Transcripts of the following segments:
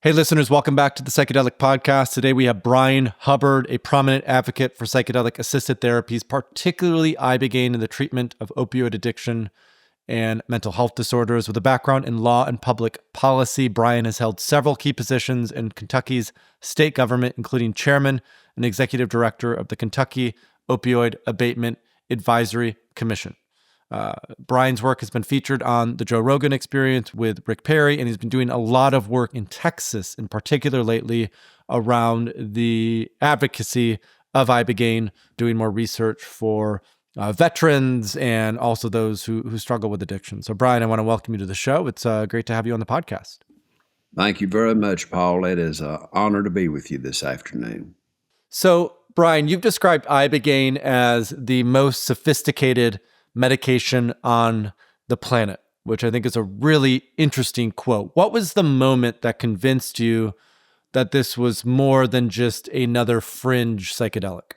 Hey, listeners, welcome back to the Psychedelic Podcast. Today we have Bryan Hubbard, a prominent advocate for psychedelic-assisted therapies, particularly Ibogaine in the treatment of opioid addiction and mental health disorders. With a background in law and public policy, Bryan has held several key positions in Kentucky's state government, including chairman and executive director of the Kentucky Opioid Abatement Advisory Commission. Bryan's work has been featured on the Joe Rogan Experience with Rick Perry, and he's been doing a lot of work in Texas, in particular lately, around the advocacy of Ibogaine, doing more research for veterans and also those who struggle with addiction. So, Bryan, I want to welcome you to the show. It's great to have you on the podcast. Thank you very much, Paul. It is an honor to be with you this afternoon. So, Bryan, you've described Ibogaine as the most sophisticated medication on the planet, which I think is a really interesting quote. What was the moment that convinced you that this was more than just another fringe psychedelic?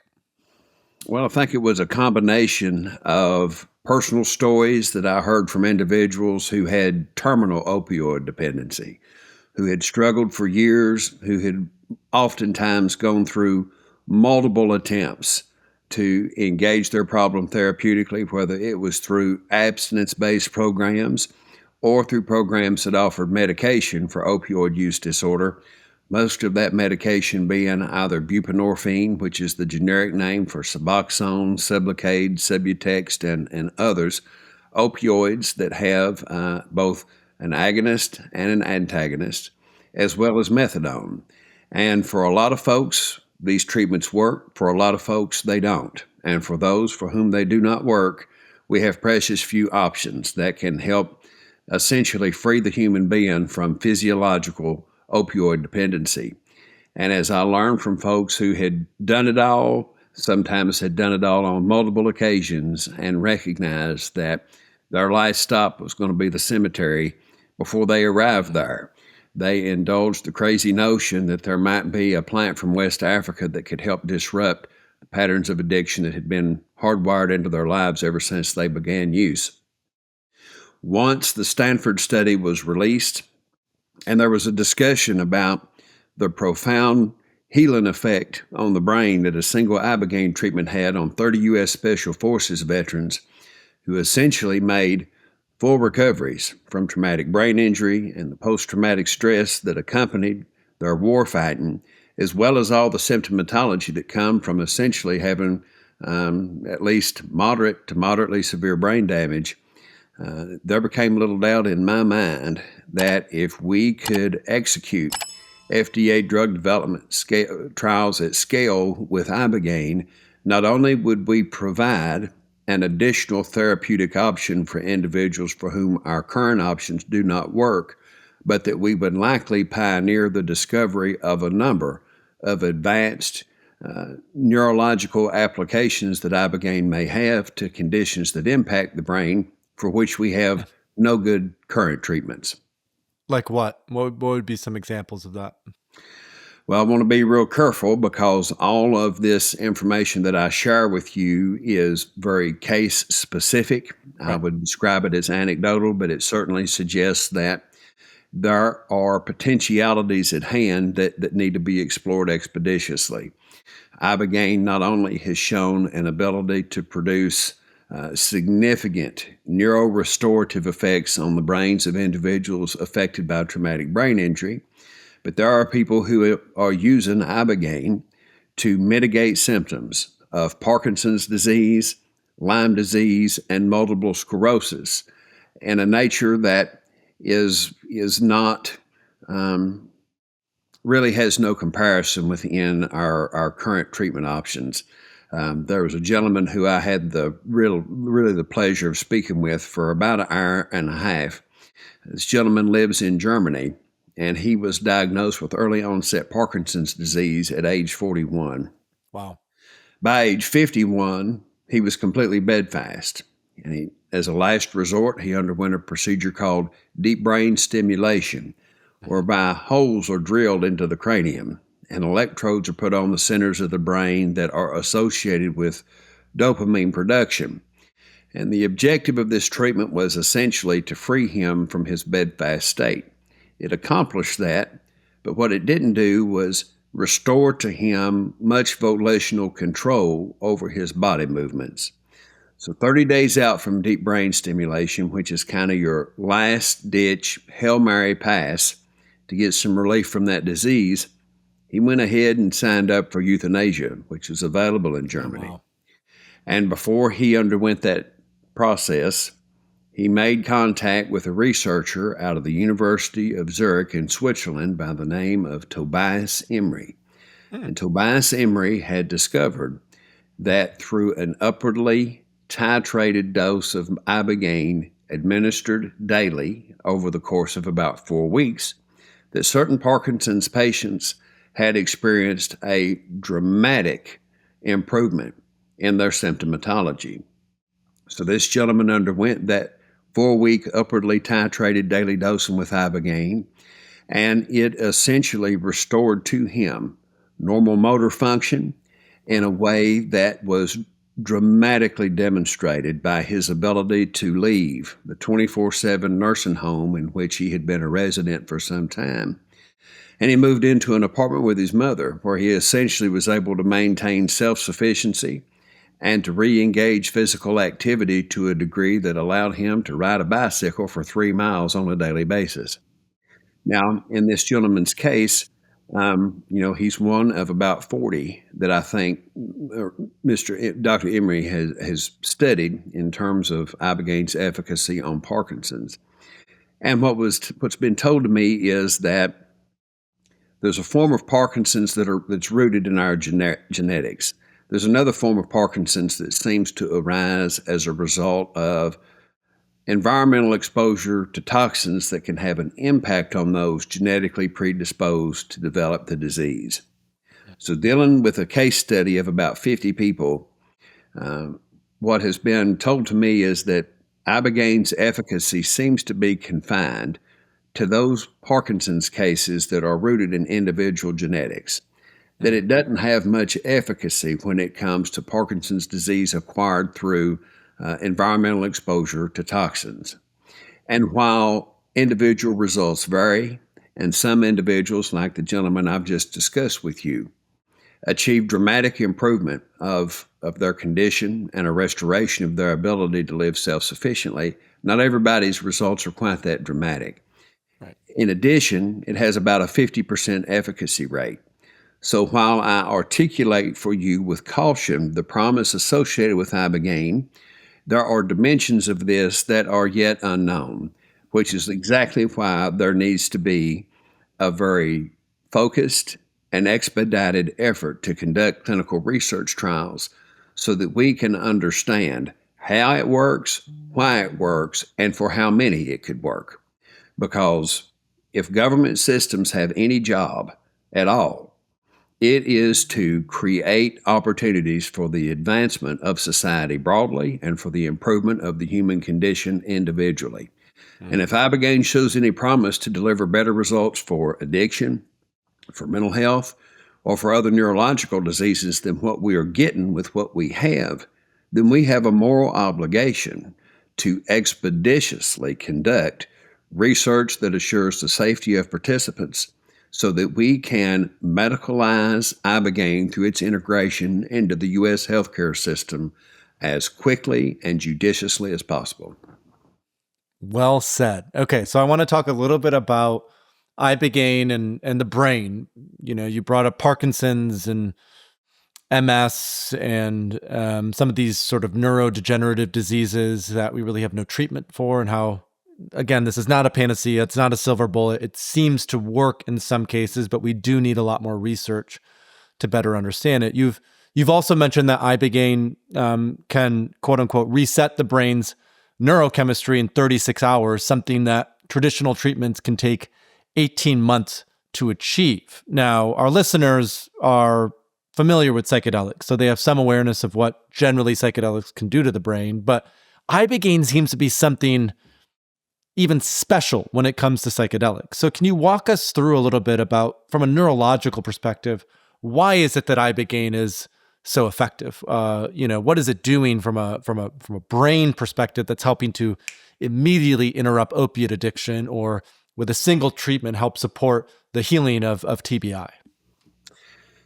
Well, I think it was a combination of personal stories that I heard from individuals who had terminal opioid dependency, who had struggled for years, who had oftentimes gone through multiple attempts to engage their problem therapeutically, whether it was through abstinence-based programs or through programs that offered medication for opioid use disorder, most of that medication being either buprenorphine, which is the generic name for Suboxone, Sublocade, Subutex, and others, opioids that have both an agonist and an antagonist, as well as methadone. And for a lot of folks, these treatments work. For a lot of folks, they don't. And for those for whom they do not work, we have precious few options that can help essentially free the human being from physiological opioid dependency. And as I learned from folks who had done it all, sometimes had done it all on multiple occasions, and recognized that their last stop was going to be the cemetery before they arrived there, they indulged the crazy notion that there might be a plant from West Africa that could help disrupt the patterns of addiction that had been hardwired into their lives ever since they began use. Once the Stanford study was released, and there was a discussion about the profound healing effect on the brain that a single Ibogaine treatment had on 30 U.S. Special Forces veterans who essentially made full recoveries from traumatic brain injury and the post-traumatic stress that accompanied their war fighting, as well as all the symptomatology that come from essentially having at least moderate to moderately severe brain damage, there became little doubt in my mind that if we could execute FDA drug development trials at scale with Ibogaine, not only would we provide an additional therapeutic option for individuals for whom our current options do not work, but that we would likely pioneer the discovery of a number of advanced neurological applications that Ibogaine may have to conditions that impact the brain, for which we have no good current treatments. Like what? What would be some examples of that? Well, I want to be real careful because all of this information that I share with you is very case specific. Right. I would describe it as anecdotal, but it certainly suggests that there are potentialities at hand that need to be explored expeditiously. Ibogaine not only has shown an ability to produce significant neurorestorative effects on the brains of individuals affected by traumatic brain injury, but there are people who are using Ibogaine to mitigate symptoms of Parkinson's disease, Lyme disease, and multiple sclerosis in a nature that is not, really has no comparison within our current treatment options. There was a gentleman who I had really the pleasure of speaking with for about an hour and a half. This gentleman lives in Germany, and he was diagnosed with early onset Parkinson's disease at age 41. Wow. By age 51, he was completely bedfast. And as a last resort, he underwent a procedure called deep brain stimulation, whereby holes are drilled into the cranium and electrodes are put on the centers of the brain that are associated with dopamine production. And the objective of this treatment was essentially to free him from his bedfast state. It accomplished that But what it didn't do was restore to him much volitional control over his body movements. So 30 days out from deep brain stimulation, which is kind of your last ditch Hail Mary pass to get some relief from that disease, he went ahead and signed up for euthanasia, which is available in Germany. Oh, wow. And before he underwent that process, he made contact with a researcher out of the University of Zurich in Switzerland by the name of Tobias Emery. And Tobias Emery had discovered that through an upwardly titrated dose of Ibogaine administered daily over the course of about 4 weeks, that certain Parkinson's patients had experienced a dramatic improvement in their symptomatology. So this gentleman underwent that 4-week upwardly titrated daily dosing with Ibogaine, and it essentially restored to him normal motor function in a way that was dramatically demonstrated by his ability to leave the 24/7 nursing home in which he had been a resident for some time. And he moved into an apartment with his mother, where he essentially was able to maintain self-sufficiency and to re-engage physical activity to a degree that allowed him to ride a bicycle for 3 miles on a daily basis. Now, in this gentleman's case, he's one of about 40 that I think Dr. Emery has studied in terms of Ibogaine's efficacy on Parkinson's. And what's been told to me is that there's a form of Parkinson's that's rooted in our genetics. There's another form of Parkinson's that seems to arise as a result of environmental exposure to toxins that can have an impact on those genetically predisposed to develop the disease. So dealing with a case study of about 50 people, what has been told to me is that Ibogaine's efficacy seems to be confined to those Parkinson's cases that are rooted in individual genetics, that it doesn't have much efficacy when it comes to Parkinson's disease acquired through environmental exposure to toxins. And while individual results vary, and some individuals, like the gentleman I've just discussed with you, achieve dramatic improvement of their condition and a restoration of their ability to live self-sufficiently, not everybody's results are quite that dramatic. Right. In addition, it has about a 50% efficacy rate. So while I articulate for you with caution the promise associated with Ibogaine, there are dimensions of this that are yet unknown, which is exactly why there needs to be a very focused and expedited effort to conduct clinical research trials so that we can understand how it works, why it works, and for how many it could work. Because if government systems have any job at all, it is to create opportunities for the advancement of society broadly and for the improvement of the human condition individually. And if Ibogaine shows any promise to deliver better results for addiction, for mental health, or for other neurological diseases than what we are getting with what we have, then we have a moral obligation to expeditiously conduct research that assures the safety of participants so that we can medicalize Ibogaine through its integration into the U.S. healthcare system as quickly and judiciously as possible. Well said. Okay, so I want to talk a little bit about Ibogaine and the brain. You know, you brought up Parkinson's and MS and some of these sort of neurodegenerative diseases that we really have no treatment for, and how, again, this is not a panacea. It's not a silver bullet. It seems to work in some cases, but we do need a lot more research to better understand it. You've also mentioned that Ibogaine can, quote unquote, reset the brain's neurochemistry in 36 hours, something that traditional treatments can take 18 months to achieve. Now, our listeners are familiar with psychedelics, so they have some awareness of what generally psychedelics can do to the brain, but Ibogaine seems to be something even special when it comes to psychedelics. So can you walk us through a little bit about, from a neurological perspective, why is it that Ibogaine is so effective? What is it doing from a brain perspective that's helping to immediately interrupt opiate addiction, or with a single treatment help support the healing of TBI?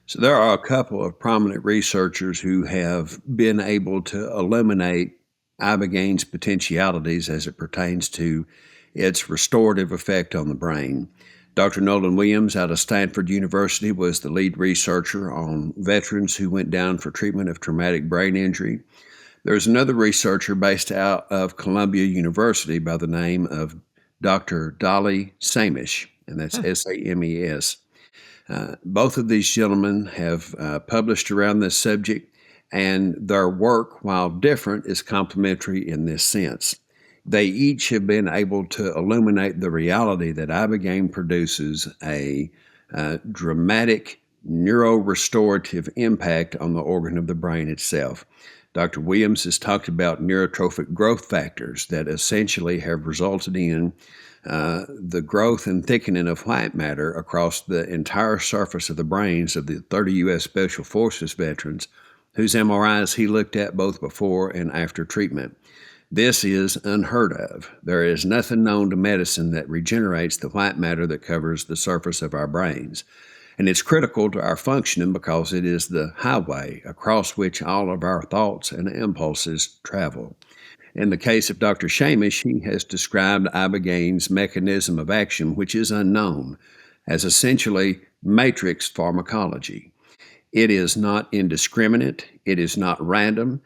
So there are a couple of prominent researchers who have been able to eliminate Ibogaine's potentialities as it pertains to its restorative effect on the brain. Dr. Nolan Williams out of Stanford University was the lead researcher on veterans who went down for treatment of traumatic brain injury. There's another researcher based out of Columbia University by the name of Dr. Dolly Samish, and that's Sames. Both of these gentlemen have published around this subject, and their work, while different, is complementary in this sense. They each have been able to illuminate the reality that Ibogaine produces a dramatic neurorestorative impact on the organ of the brain itself. Dr. Williams has talked about neurotrophic growth factors that essentially have resulted in the growth and thickening of white matter across the entire surface of the brains of the 30 U.S. Special Forces veterans whose MRIs he looked at both before and after treatment. This is unheard of. There is nothing known to medicine that regenerates the white matter that covers the surface of our brains. And it's critical to our functioning because it is the highway across which all of our thoughts and impulses travel. In the case of Dr. Shamish, he has described Ibogaine's mechanism of action, which is unknown, as essentially matrix pharmacology. It is not indiscriminate. It is not random.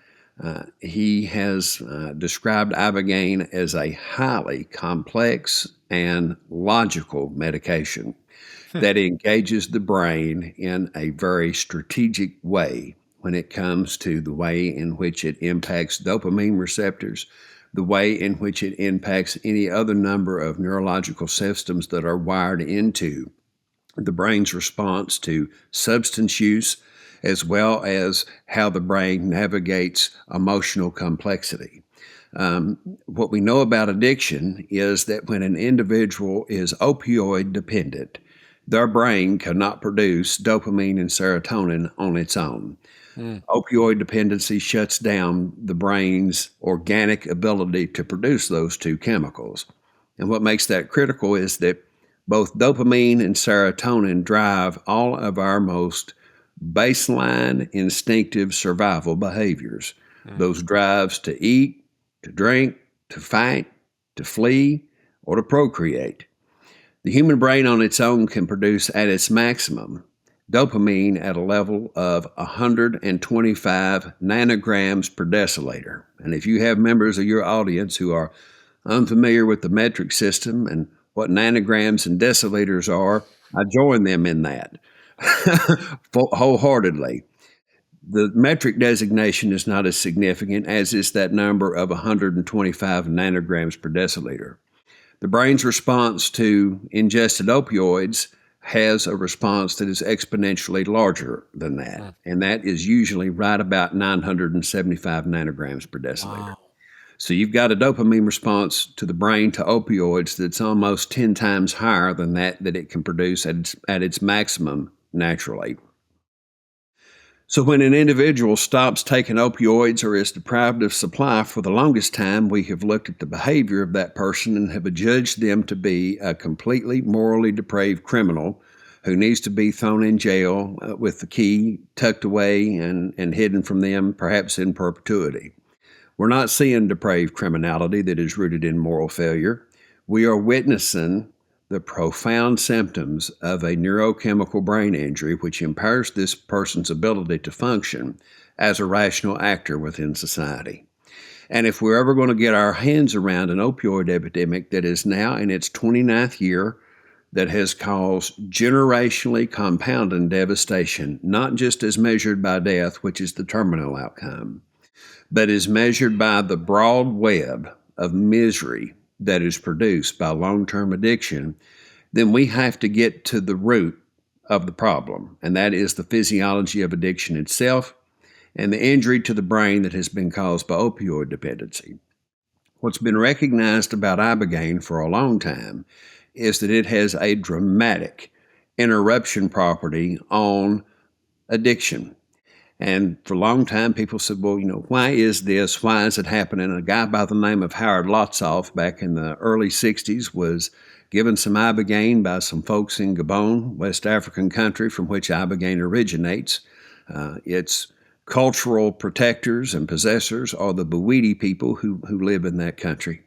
He has described Ibogaine as a highly complex and logical medication that engages the brain in a very strategic way when it comes to the way in which it impacts dopamine receptors, the way in which it impacts any other number of neurological systems that are wired into the brain's response to substance use, as well as how the brain navigates emotional complexity. What we know about addiction is that when an individual is opioid dependent, their brain cannot produce dopamine and serotonin on its own. Opioid dependency shuts down the brain's organic ability to produce those two chemicals. And what makes that critical is that both dopamine and serotonin drive all of our most baseline instinctive survival behaviors. Those drives to eat, to drink, to fight, to flee, or to procreate. The human brain on its own can produce at its maximum dopamine at a level of 125 nanograms per deciliter. And if you have members of your audience who are unfamiliar with the metric system and what nanograms and deciliters are, I join them in that wholeheartedly. The metric designation is not as significant as is that number of 125 nanograms per deciliter. The brain's response to ingested opioids has a response that is exponentially larger than that. And that is usually right about 975 nanograms per deciliter. Wow. So you've got a dopamine response to the brain to opioids that's almost 10 times higher than that it can produce at its maximum naturally. So when an individual stops taking opioids or is deprived of supply, for the longest time, we have looked at the behavior of that person and have adjudged them to be a completely morally depraved criminal who needs to be thrown in jail with the key tucked away and hidden from them, perhaps in perpetuity. We're not seeing depraved criminality that is rooted in moral failure. We are witnessing the profound symptoms of a neurochemical brain injury which impairs this person's ability to function as a rational actor within society. And if we're ever going to get our hands around an opioid epidemic that is now in its 29th year, that has caused generationally compounding devastation, not just as measured by death, which is the terminal outcome, but is measured by the broad web of misery that is produced by long-term addiction, then we have to get to the root of the problem, and that is the physiology of addiction itself and the injury to the brain that has been caused by opioid dependency. What's been recognized about Ibogaine for a long time is that it has a dramatic interruption property on addiction. And for a long time, people said, well, why is this? Why is it happening? A guy by the name of Howard Lotsof back in the early 60s was given some Ibogaine by some folks in Gabon, West African country from which Ibogaine originates. Its cultural protectors and possessors are the Bwiti people who live in that country.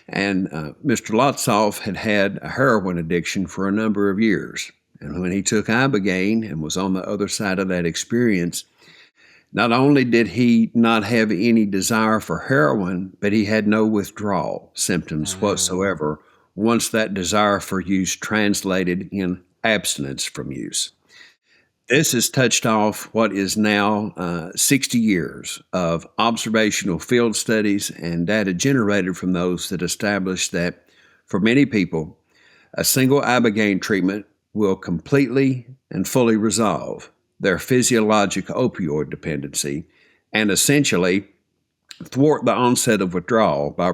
And Mr. Lotsof had a heroin addiction for a number of years. And when he took Ibogaine and was on the other side of that experience, not only did he not have any desire for heroin, but he had no withdrawal symptoms whatsoever once that desire for use translated in abstinence from use. This has touched off what is now 60 years of observational field studies and data generated from those that establish that for many people, a single Ibogaine treatment will completely and fully resolve their physiologic opioid dependency and essentially thwart the onset of withdrawal by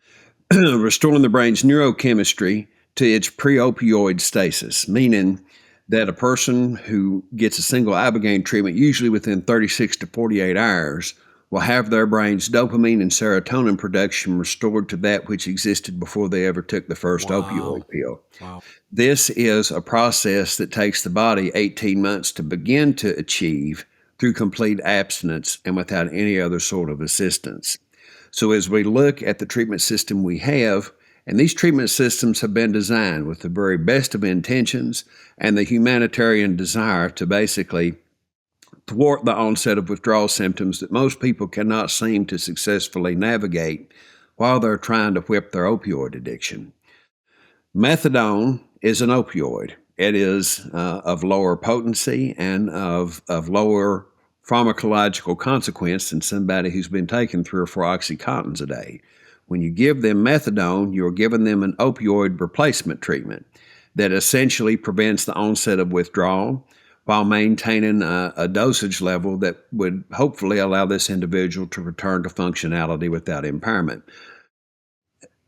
restoring the brain's neurochemistry to its pre-opioid stasis, meaning that a person who gets a single Ibogaine treatment, usually within 36 to 48 hours, will have their brain's dopamine and serotonin production restored to that which existed before they ever took the first opioid pill. Wow. This is a process that takes the body 18 months to begin to achieve through complete abstinence and without any other sort of assistance. So as we look at the treatment system we have, and these treatment systems have been designed with the very best of intentions and the humanitarian desire to basically thwart the onset of withdrawal symptoms that most people cannot seem to successfully navigate while they're trying to whip their opioid addiction. Methadone is an opioid. It is of lower potency and of lower pharmacological consequence than somebody who's been taking 3 or 4 Oxycontins a day. When you give them methadone, you're giving them an opioid replacement treatment that essentially prevents the onset of withdrawal while maintaining a dosage level that would hopefully allow this individual to return to functionality without impairment.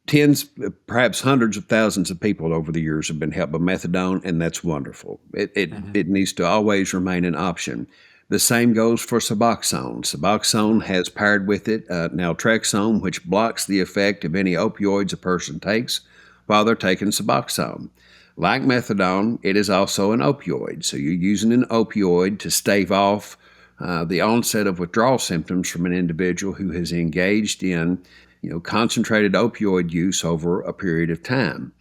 Tens, perhaps hundreds of thousands of people over the years have been helped by methadone, and that's wonderful. It needs to always remain an option. The same goes for Suboxone. Suboxone has paired with it naltrexone, which blocks the effect of any opioids a person takes while they're taking Suboxone. Like methadone, it is also an opioid. So you're using an opioid to stave off the onset of withdrawal symptoms from an individual who has engaged in concentrated opioid use over a period of time.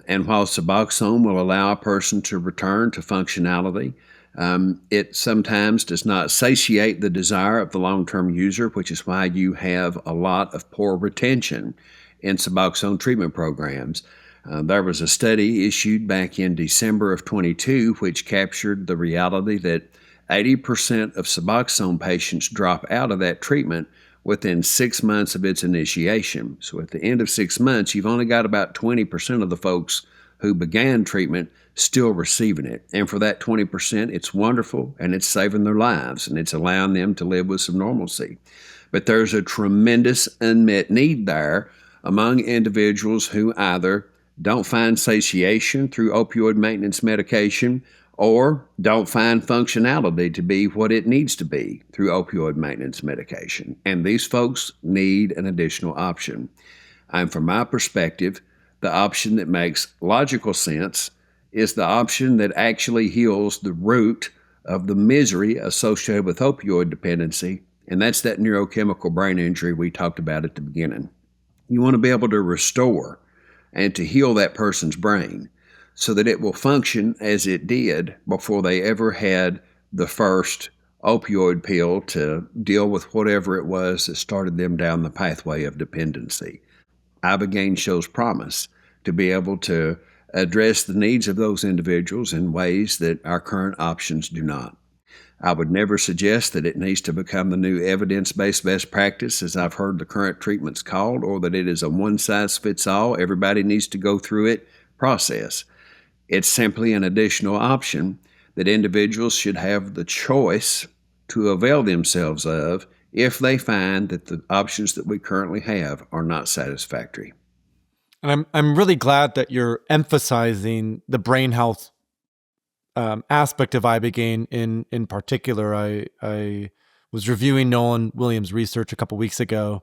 And while Suboxone will allow a person to return to functionality, it sometimes does not satiate the desire of the long-term user, which is why you have a lot of poor retention in Suboxone treatment programs. There was a study issued back in December of 22 which captured the reality that 80% of Suboxone patients drop out of that treatment within 6 months of its initiation. So at the end of 6 months, you've only got about 20% of the folks who began treatment still receiving it. And for that 20%, it's wonderful and it's saving their lives and it's allowing them to live with some normalcy. But there's a tremendous unmet need there among individuals who either don't find satiation through opioid maintenance medication or don't find functionality to be what it needs to be through opioid maintenance medication. And these folks need an additional option. And from my perspective, the option that makes logical sense is the option that actually heals the root of the misery associated with opioid dependency, and that's that neurochemical brain injury we talked about at the beginning. You want to be able to restore and to heal that person's brain so that it will function as it did before they ever had the first opioid pill to deal with whatever it was that started them down the pathway of dependency. Ibogaine shows promise to be able to address the needs of those individuals in ways that our current options do not. I would never suggest that it needs to become the new evidence-based best practice, as I've heard the current treatments called, or that it is a one-size-fits-all, everybody needs to go through it process. It's simply an additional option that individuals should have the choice to avail themselves of if they find that the options that we currently have are not satisfactory. And I'm really glad that you're emphasizing the brain health aspect of Ibogaine in particular. I was reviewing Nolan Williams' research a couple weeks ago,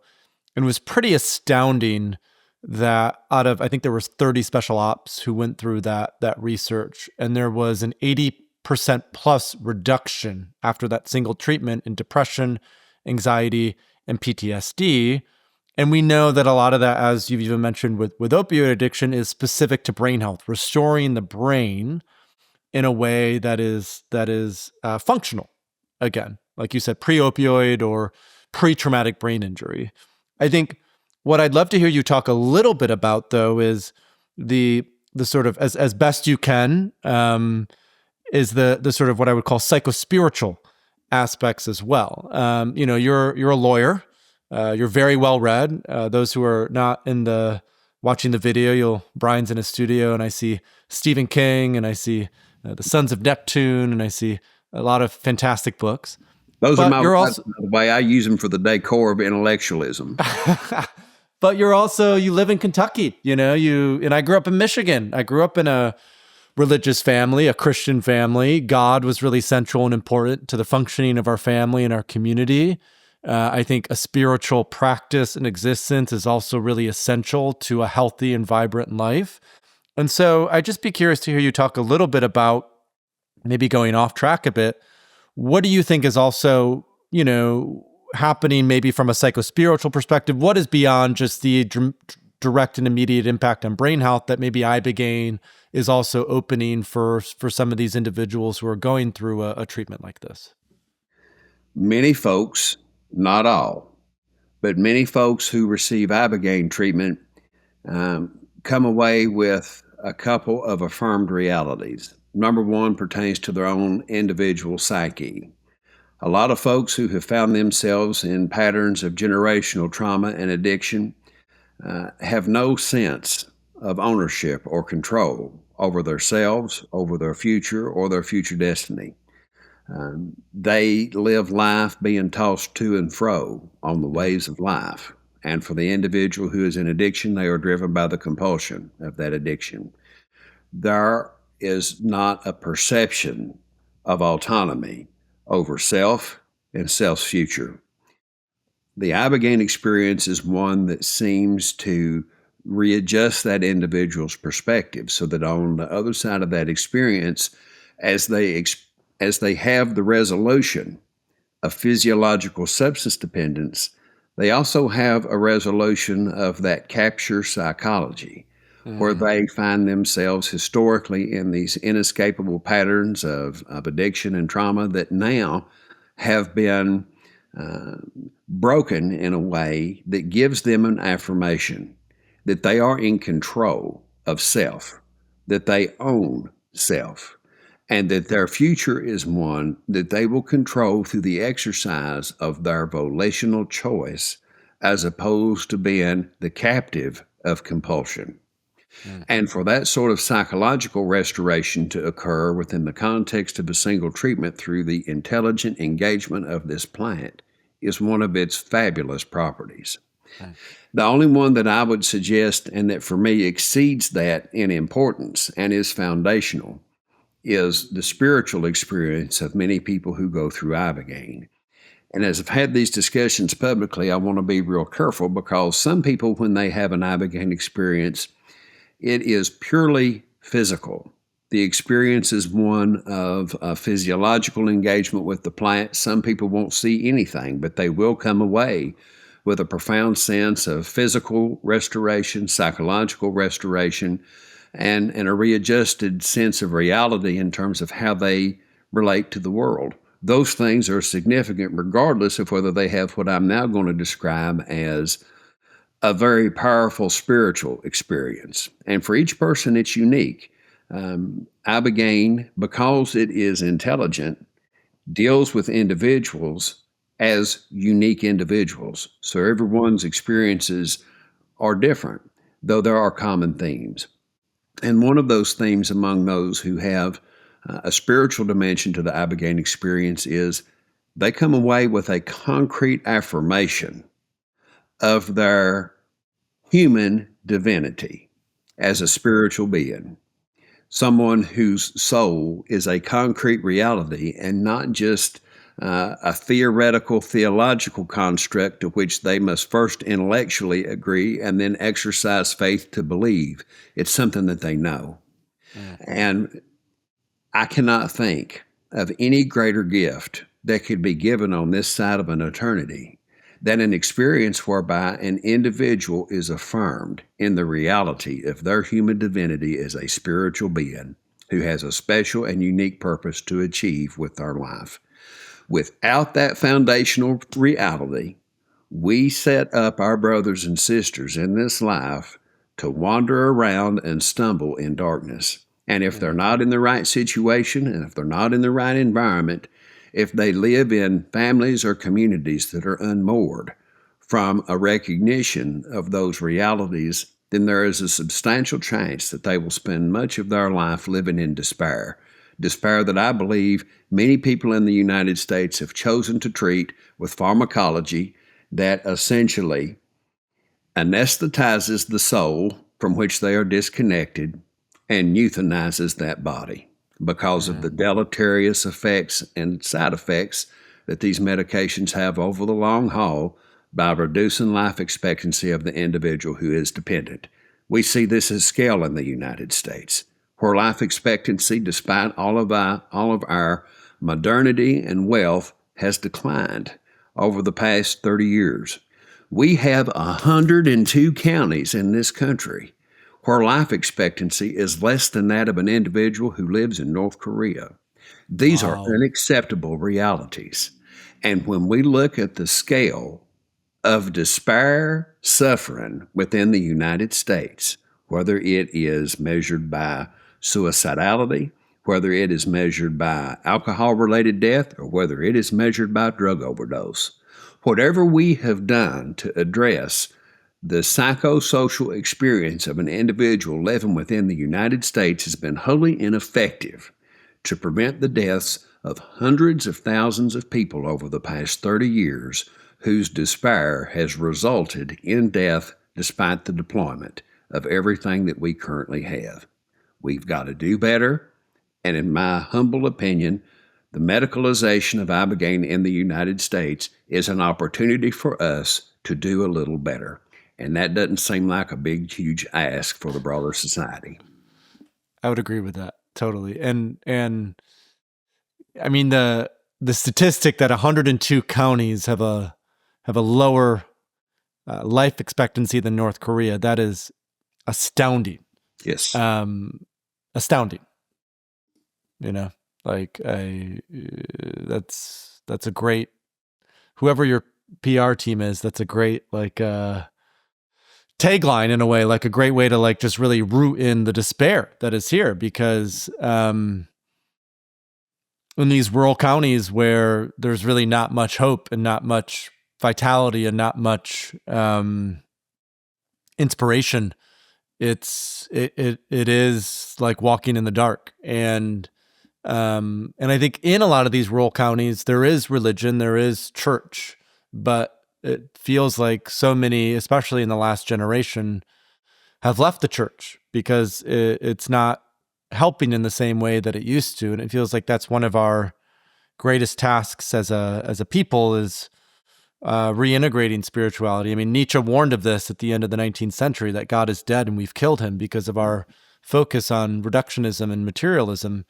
and it was pretty astounding that out of, I think there was 30 special ops who went through that research, and there was an 80% plus reduction after that single treatment in depression, anxiety, and PTSD. And we know that a lot of that, as you've even mentioned with opioid addiction, is specific to brain health, restoring the brain in a way that is functional. Again, like you said, pre-opioid or pre-traumatic brain injury. I think what I'd love to hear you talk a little bit about, though, is the sort of, as best you can, is the sort of what I would call psychospiritual aspects as well. You're a lawyer. You're very well read. Those who are not watching the video, Bryan's in his studio, and I see Stephen King, and I see the Sons of Neptune, and I see a lot of fantastic books. Those are my words, by the way. I use them for the decor of intellectualism. But you live in Kentucky, and I grew up in Michigan. I grew up in a religious family, a Christian family. God was really central and important to the functioning of our family and our community. I think a spiritual practice and existence is also really essential to a healthy and vibrant life. And so I'd just be curious to hear you talk a little bit about, maybe going off track a bit, what do you think is also, happening maybe from a psychospiritual perspective? What is beyond just the direct and immediate impact on brain health that maybe Ibogaine is also opening for some of these individuals who are going through a treatment like this? Many folks, not all, but many folks who receive Ibogaine treatment come away with a couple of affirmed realities. Number one pertains to their own individual psyche. A lot of folks who have found themselves in patterns of generational trauma and addiction have no sense of ownership or control over themselves, over their future, or their future destiny. They live life being tossed to and fro on the waves of life. And for the individual who is in addiction, they are driven by the compulsion of that addiction. There is not a perception of autonomy over self and self's future. The Ibogaine experience is one that seems to readjust that individual's perspective so that on the other side of that experience, as they have the resolution of physiological substance dependence, they also have a resolution of that capture psychology, where they find themselves historically in these inescapable patterns of addiction and trauma that now have been broken in a way that gives them an affirmation that they are in control of self, that they own self, and that their future is one that they will control through the exercise of their volitional choice, as opposed to being the captive of compulsion. And for that sort of psychological restoration to occur within the context of a single treatment through the intelligent engagement of this plant is one of its fabulous properties. The only one that I would suggest, and that for me exceeds that in importance and is foundational, is the spiritual experience of many people who go through Ibogaine. And as I've had these discussions publicly, I want to be real careful, because some people, when they have an Ibogaine experience, it is purely physical. The experience is one of physiological engagement with the plant. Some people won't see anything, but they will come away with a profound sense of physical restoration, psychological restoration, and a readjusted sense of reality in terms of how they relate to the world. Those things are significant regardless of whether they have what I'm now going to describe as a very powerful spiritual experience. And for each person, it's unique. Ibogaine, because it is intelligent, deals with individuals as unique individuals. So everyone's experiences are different, though there are common themes. And one of those themes among those who have a spiritual dimension to the Ibogaine experience is they come away with a concrete affirmation of their human divinity as a spiritual being, someone whose soul is a concrete reality and not just a theoretical, theological construct to which they must first intellectually agree and then exercise faith to believe. It's something that they know. And I cannot think of any greater gift that could be given on this side of an eternity than an experience whereby an individual is affirmed in the reality of their human divinity as a spiritual being who has a special and unique purpose to achieve with their life. Without that foundational reality, we set up our brothers and sisters in this life to wander around and stumble in darkness. And if they're not in the right situation, and if they're not in the right environment, if they live in families or communities that are unmoored from a recognition of those realities, then there is a substantial chance that they will spend much of their life living in despair. Despair that I believe many people in the United States have chosen to treat with pharmacology that essentially anesthetizes the soul from which they are disconnected and euthanizes that body because of the deleterious effects and side effects that these medications have over the long haul by reducing life expectancy of the individual who is dependent. We see this as scale in the United States, where life expectancy, despite all of our modernity and wealth, has declined over the past 30 years. We have 102 counties in this country where life expectancy is less than that of an individual who lives in North Korea. These are unacceptable realities. And when we look at the scale of despair suffering within the United States, whether it is measured by suicidality, whether it is measured by alcohol-related death, or whether it is measured by drug overdose, whatever we have done to address the psychosocial experience of an individual living within the United States has been wholly ineffective to prevent the deaths of hundreds of thousands of people over the past 30 years whose despair has resulted in death despite the deployment of everything that we currently have. We've got to do better, and in my humble opinion, the medicalization of Ibogaine in the United States is an opportunity for us to do a little better. And that doesn't seem like a big, huge ask for the broader society. I would agree with that totally. And I mean the statistic that 102 counties have a lower life expectancy than North Korea, that is astounding. Yes. Astounding. You know, like that's a great, whoever your PR team is, that's a great tagline in a way, like a great way to like just really root in the despair that is here, because in these rural counties where there's really not much hope and not much vitality and not much inspiration, it is like walking in the dark. And I think in a lot of these rural counties there is religion, there is church, but it feels like so many, especially in the last generation, have left the church because it's not helping in the same way that it used to. And it feels like that's one of our greatest tasks as a people is reintegrating spirituality. I mean, Nietzsche warned of this at the end of the 19th century, that God is dead and we've killed him because of our focus on reductionism and materialism.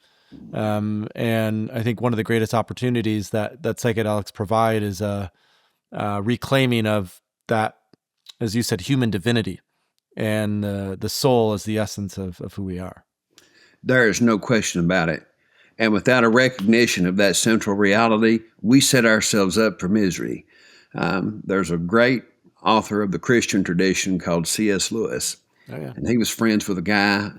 And I think one of the greatest opportunities that psychedelics provide is a reclaiming of that, as you said, human divinity and the soul as the essence of who we are. There is no question about it. And without a recognition of that central reality, we set ourselves up for misery. There's a great author of the Christian tradition called C.S. Lewis. Oh, yeah. And he was friends with a guy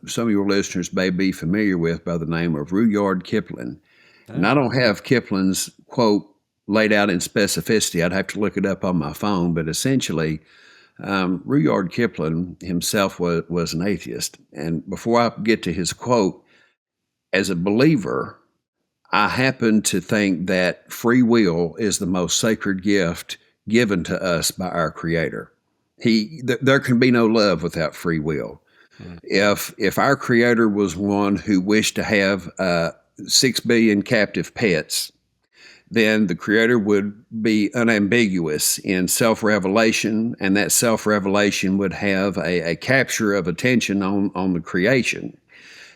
some of your listeners may be familiar with by the name of Rudyard Kipling. Oh. And I don't have Kipling's quote laid out in specificity. I'd have to look it up on my phone, but essentially, Rudyard Kipling himself was an atheist. And before I get to his quote, as a believer, I happen to think that free will is the most sacred gift given to us by our Creator. There can be no love without free will. If our Creator was one who wished to have 6 billion captive pets, then the Creator would be unambiguous in self-revelation, and that self-revelation would have a capture of attention on the creation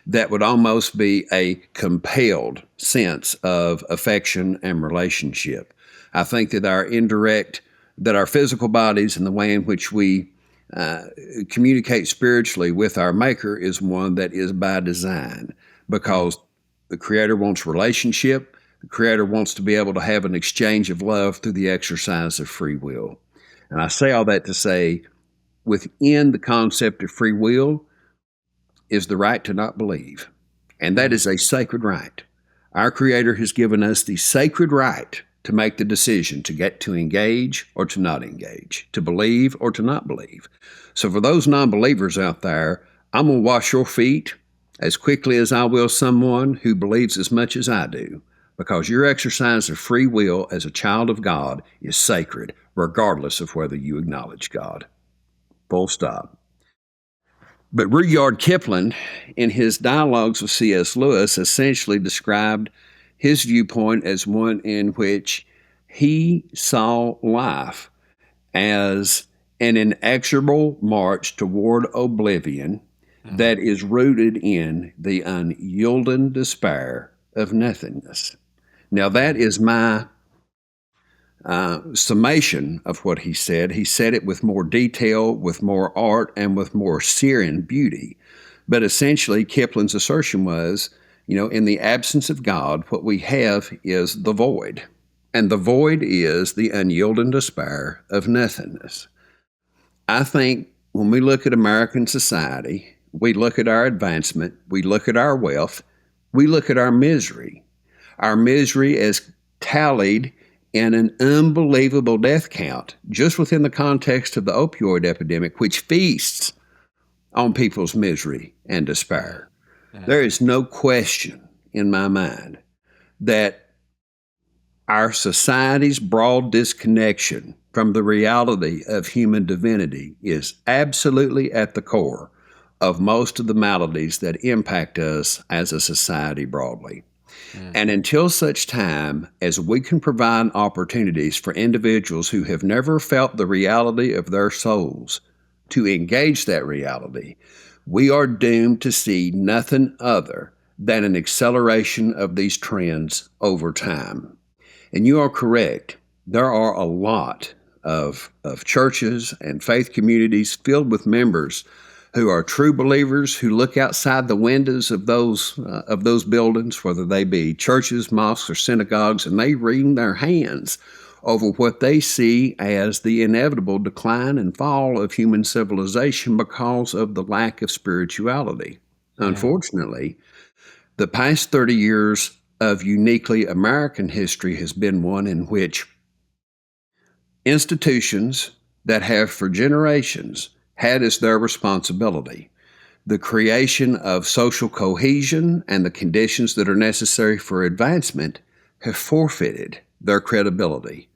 that would almost be a compelled sense of affection and relationship. I think that our physical bodies and the way in which we communicate spiritually with our Maker is one that is by design, because the Creator wants relationship. The Creator wants to be able to have an exchange of love through the exercise of free will. And I say all that to say, within the concept of free will is the right to not believe. And that is a sacred right. Our Creator has given us the sacred right to make the decision to get to engage or to not engage, to believe or to not believe. So for those non-believers out there, I'm going to wash your feet as quickly as I will someone who believes as much as I do, because your exercise of free will as a child of God is sacred, regardless of whether you acknowledge God. Full stop. But Rudyard Kipling, in his dialogues with C.S. Lewis, essentially described his viewpoint as one in which he saw life as an inexorable march toward oblivion that is rooted in the unyielding despair of nothingness. Now, that is my summation of what he said. He said it with more detail, with more art, and with more searing beauty. But essentially, Kipling's assertion was, in the absence of God, what we have is the void. And the void is the unyielding despair of nothingness. I think when we look at American society, we look at our advancement, we look at our wealth, we look at our misery. Our misery is tallied in an unbelievable death count just within the context of the opioid epidemic, which feasts on people's misery and despair. There is no question in my mind that our society's broad disconnection from the reality of human divinity is absolutely at the core of most of the maladies that impact us as a society broadly. And until such time as we can provide opportunities for individuals who have never felt the reality of their souls to engage that reality, we are doomed to see nothing other than an acceleration of these trends over time. And you are correct. There are a lot of churches and faith communities filled with members who are true believers, who look outside the windows of those buildings, whether they be churches, mosques, or synagogues, and they wring their hands over what they see as the inevitable decline and fall of human civilization because of the lack of spirituality. Yeah. Unfortunately, the past 30 years of uniquely American history has been one in which institutions that have for generations had as their responsibility the creation of social cohesion and the conditions that are necessary for advancement have forfeited their credibility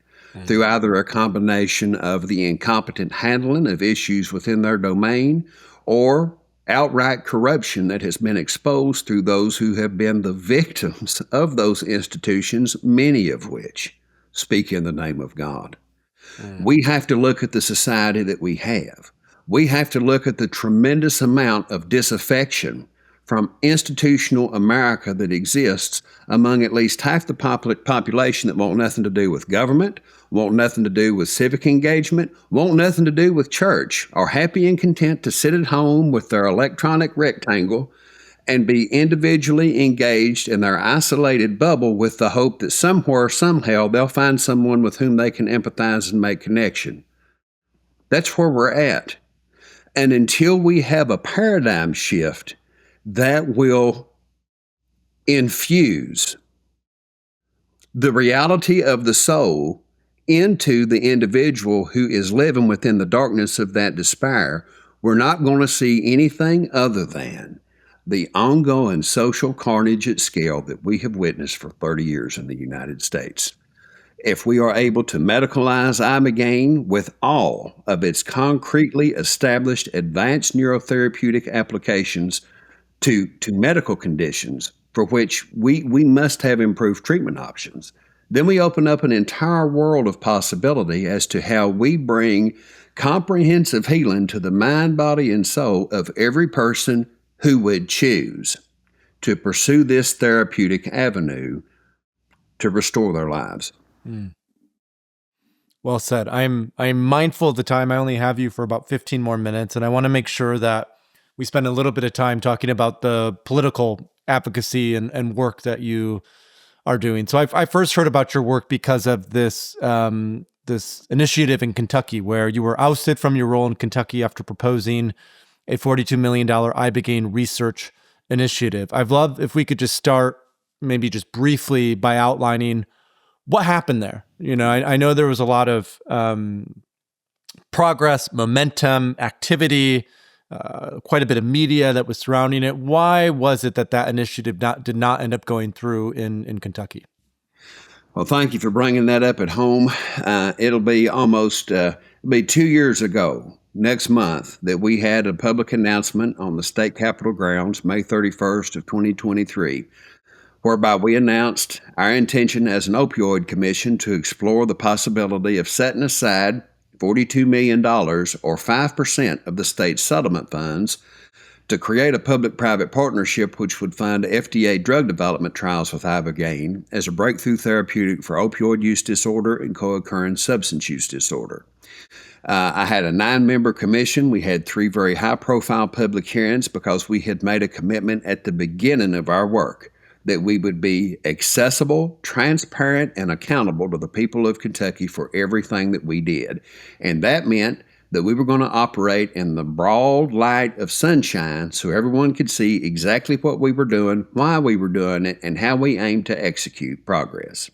through either a combination of the incompetent handling of issues within their domain or outright corruption that has been exposed through those who have been the victims of those institutions, many of which speak in the name of God. We have to look at the society that we have. We have to look at the tremendous amount of disaffection from institutional America that exists among at least half the population that want nothing to do with government, want nothing to do with civic engagement, want nothing to do with church, are happy and content to sit at home with their electronic rectangle and be individually engaged in their isolated bubble with the hope that somewhere, somehow, they'll find someone with whom they can empathize and make connection. That's where we're at. And until we have a paradigm shift that will infuse the reality of the soul into the individual who is living within the darkness of that despair, we're not going to see anything other than the ongoing social carnage at scale that we have witnessed for 30 years in the United States. If we are able to medicalize Ibogaine with all of its concretely established advanced neurotherapeutic applications to medical conditions for which we must have improved treatment options, then we open up an entire world of possibility as to how we bring comprehensive healing to the mind, body, and soul of every person who would choose to pursue this therapeutic avenue to restore their lives. Well said. I'm mindful of the time. I only have you for about 15 more minutes, and I want to make sure that we spend a little bit of time talking about the political advocacy and work that you are doing. So I first heard about your work because of this this initiative in Kentucky where you were ousted from your role in Kentucky after proposing a $42 million Ibogaine research initiative. I'd love if we could just start maybe just briefly by outlining what happened there. You know, I know there was a lot of progress, momentum, activity, quite a bit of media that was surrounding it. Why was it that initiative did not end up going through in Kentucky? Well, thank you for bringing that up at home. It'll be almost 2 years ago next month that we had a public announcement on the state capitol grounds, May 31st of 2023, whereby we announced our intention as an opioid commission to explore the possibility of setting aside $42 million or 5% of the state's settlement funds to create a public-private partnership which would fund FDA drug development trials with Ibogaine as a breakthrough therapeutic for opioid use disorder and co-occurring substance use disorder. I had a 9-member commission. We had 3 very high-profile public hearings because we had made a commitment at the beginning of our work that we would be accessible, transparent, and accountable to the people of Kentucky for everything that we did. And that meant that we were going to operate in the broad light of sunshine so everyone could see exactly what we were doing, why we were doing it, and how we aimed to execute progress.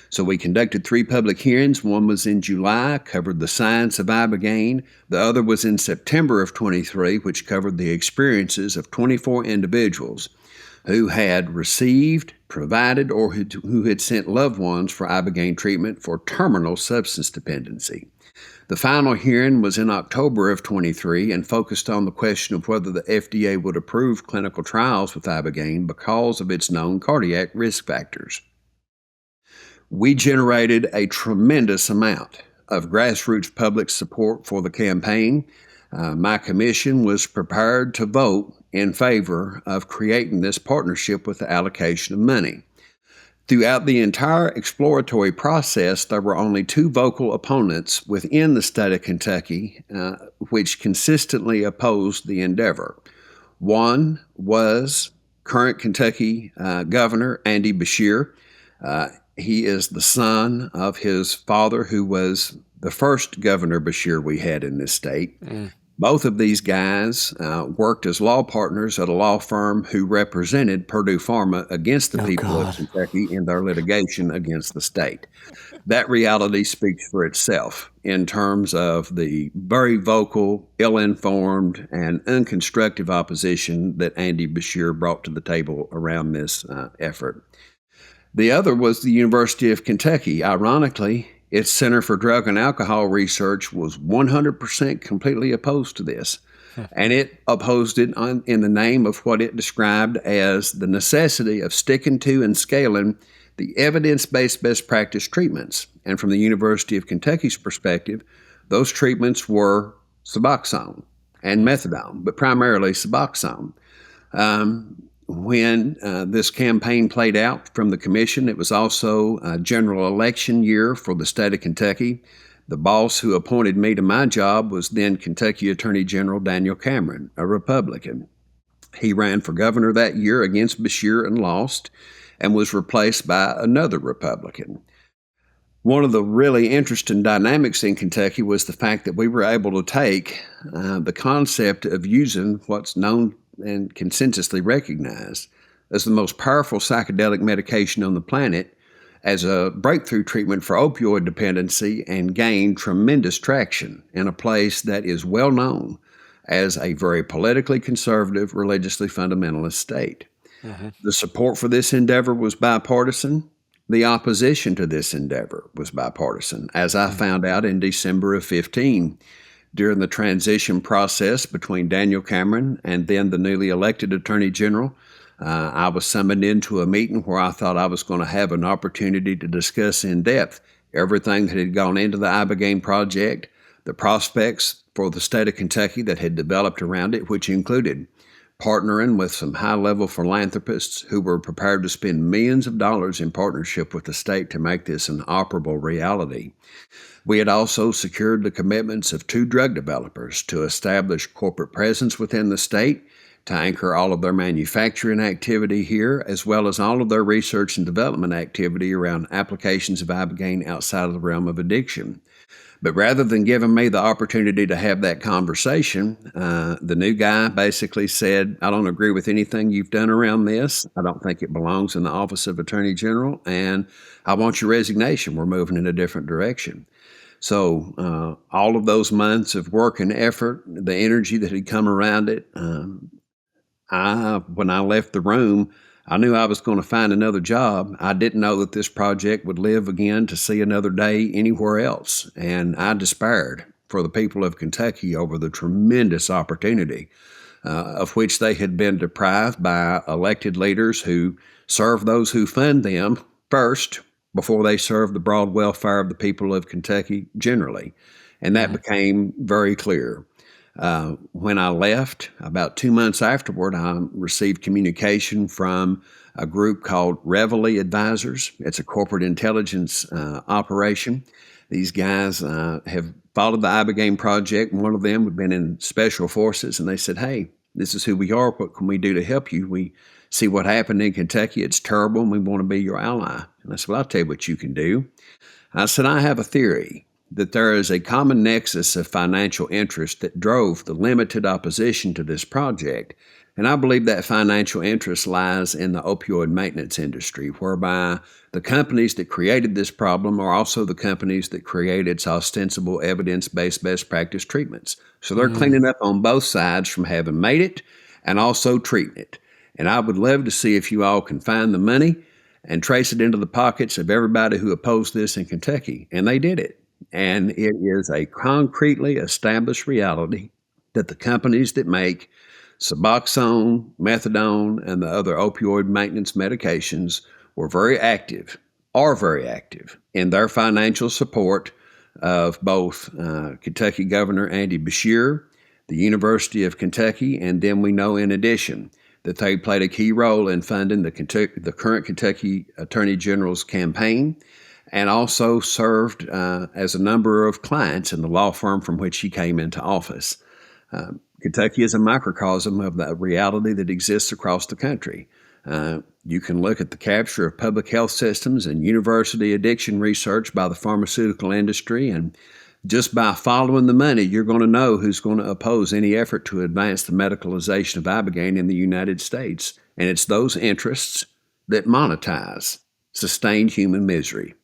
So we conducted 3 public hearings. One was in July, covered the science of Ibogaine. The other was in September of 23, which covered the experiences of 24 individuals who had received, provided, or who had sent loved ones for Ibogaine treatment for terminal substance dependency. The final hearing was in October of 23 and focused on the question of whether the FDA would approve clinical trials with Ibogaine because of its known cardiac risk factors. We generated a tremendous amount of grassroots public support for the campaign. My commission was prepared to vote in favor of creating this partnership with the allocation of money. Throughout the entire exploratory process, there were only 2 vocal opponents within the state of Kentucky which consistently opposed the endeavor. One was current Kentucky Governor Andy Beshear. He is the son of his father, who was the first Governor Beshear we had in this state. Both of these guys worked as law partners at a law firm who represented Purdue Pharma against the people of Kentucky in their litigation against the state. That reality speaks for itself in terms of the very vocal, ill-informed, and unconstructive opposition that Andy Beshear brought to the table around this effort. The other was the University of Kentucky. Ironically, its Center for Drug and Alcohol Research was 100% completely opposed to this. And it opposed it in the name of what it described as the necessity of sticking to and scaling the evidence-based best practice treatments. And from the University of Kentucky's perspective, those treatments were Suboxone and methadone, but primarily Suboxone. When this campaign played out from the commission, it was also a general election year for the state of Kentucky. The boss who appointed me to my job was then Kentucky Attorney General Daniel Cameron, a Republican. He ran for governor that year against Beshear and lost, and was replaced by another Republican. One of the really interesting dynamics in Kentucky was the fact that we were able to take the concept of using what's known and consensusly recognized as the most powerful psychedelic medication on the planet as a breakthrough treatment for opioid dependency and gain tremendous traction in a place that is well known as a very politically conservative, religiously fundamentalist state. The support for this endeavor was bipartisan. The opposition to this endeavor was bipartisan, as I found out in December of 15. During the transition process between Daniel Cameron and then the newly elected Attorney General, I was summoned into a meeting where I thought I was going to have an opportunity to discuss in depth everything that had gone into the Ibogaine project, the prospects for the state of Kentucky that had developed around it, which included partnering with some high-level philanthropists who were prepared to spend millions of dollars in partnership with the state to make this an operable reality. We had also secured the commitments of 2 drug developers to establish corporate presence within the state, to anchor all of their manufacturing activity here, as well as all of their research and development activity around applications of Ibogaine outside of the realm of addiction. But rather than giving me the opportunity to have that conversation, the new guy basically said, I don't agree with anything you've done around this. I don't think it belongs in the Office of Attorney General, and I want your resignation. We're moving in a different direction. So all of those months of work and effort, the energy that had come around it, when I left the room, I knew I was going to find another job. I didn't know that this project would live again to see another day anywhere else. And I despaired for the people of Kentucky over the tremendous opportunity of which they had been deprived by elected leaders who serve those who fund them first before they serve the broad welfare of the people of Kentucky generally. And that became very clear. When I left, about 2 months afterward, I received communication from a group called Reveille Advisors. It's a corporate intelligence operation. These guys have followed the Ibogaine project. One of them had been in special forces, and they said, hey, this is who we are. What can we do to help you? We see what happened in Kentucky. It's terrible, and we want to be your ally. And I said, well, I'll tell you what you can do. I said, I have a theory that there is a common nexus of financial interest that drove the limited opposition to this project. And I believe that financial interest lies in the opioid maintenance industry, whereby the companies that created this problem are also the companies that create its ostensible evidence-based best practice treatments. So they're cleaning up on both sides from having made it and also treating it. And I would love to see if you all can find the money and trace it into the pockets of everybody who opposed this in Kentucky. And they did it. And it is a concretely established reality that the companies that make Suboxone, methadone, and the other opioid maintenance medications are very active in their financial support of both Kentucky Governor Andy Beshear, the University of Kentucky, and then we know in addition that they played a key role in funding the current Kentucky Attorney General's campaign, and also served as a number of clients in the law firm from which he came into office. Kentucky is a microcosm of the reality that exists across the country. You can look at the capture of public health systems and university addiction research by the pharmaceutical industry, and just by following the money, you're going to know who's going to oppose any effort to advance the medicalization of Ibogaine in the United States. And it's those interests that monetize sustained human misery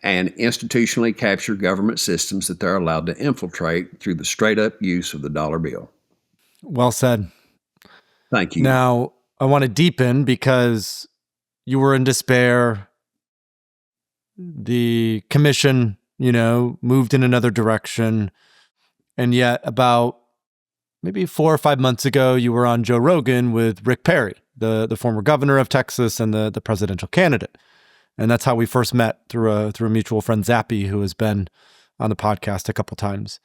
and institutionally capture government systems that they're allowed to infiltrate through the straight-up use of the dollar bill. Well said. Thank you. Now, I want to deepen because you were in despair. The commission, moved in another direction. And yet about maybe 4 or 5 months ago, you were on Joe Rogan with Rick Perry, the former governor of Texas and the presidential candidate. And that's how we first met through a mutual friend, Zappy, who has been on the podcast a couple times.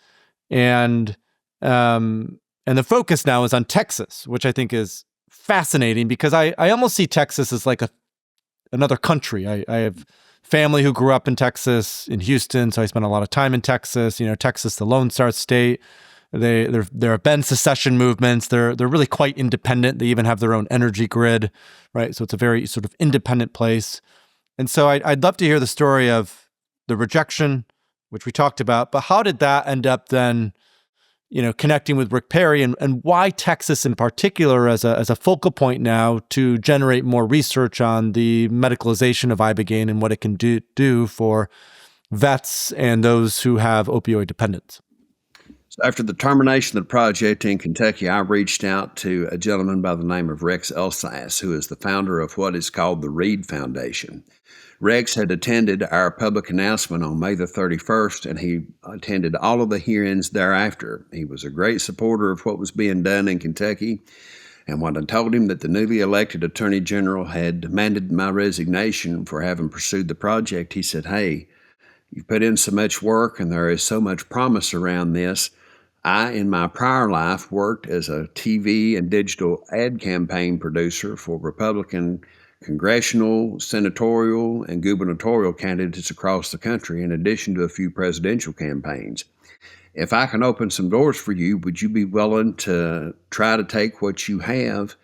And the focus now is on Texas, which I think is fascinating because I almost see Texas as like another country. I have family who grew up in Texas, in Houston, so I spent a lot of time in Texas. Texas, the Lone Star State. There have been secession movements. They're really quite independent. They even have their own energy grid, right? So it's a very sort of independent place. And so I'd love to hear the story of the rejection, which we talked about, but how did that end up then, connecting with Rick Perry and why Texas in particular as a focal point now to generate more research on the medicalization of Ibogaine and what it can do for vets and those who have opioid dependence? So after the termination of the project in Kentucky, I reached out to a gentleman by the name of Rex Elsass, who is the founder of what is called the Reed Foundation. Rex had attended our public announcement on May the 31st, and he attended all of the hearings thereafter. He was a great supporter of what was being done in Kentucky, And when I told him that the newly elected Attorney General had demanded my resignation for having pursued the project, he said, "Hey, you've put in so much work and there is so much promise around this. I, in my prior life, worked as a TV and digital ad campaign producer for Republican congressional, senatorial, and gubernatorial candidates across the country, in addition to a few presidential campaigns. If I can open some doors for you, would you be willing to try to take what you have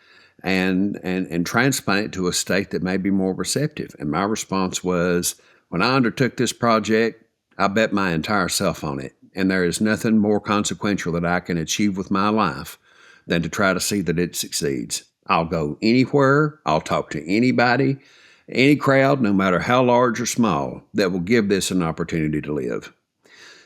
and transplant it to a state that may be more receptive?" And my response was, when I undertook this project, I bet my entire self on it. And there is nothing more consequential that I can achieve with my life than to try to see that it succeeds. I'll go anywhere, I'll talk to anybody, any crowd, no matter how large or small, that will give this an opportunity to live.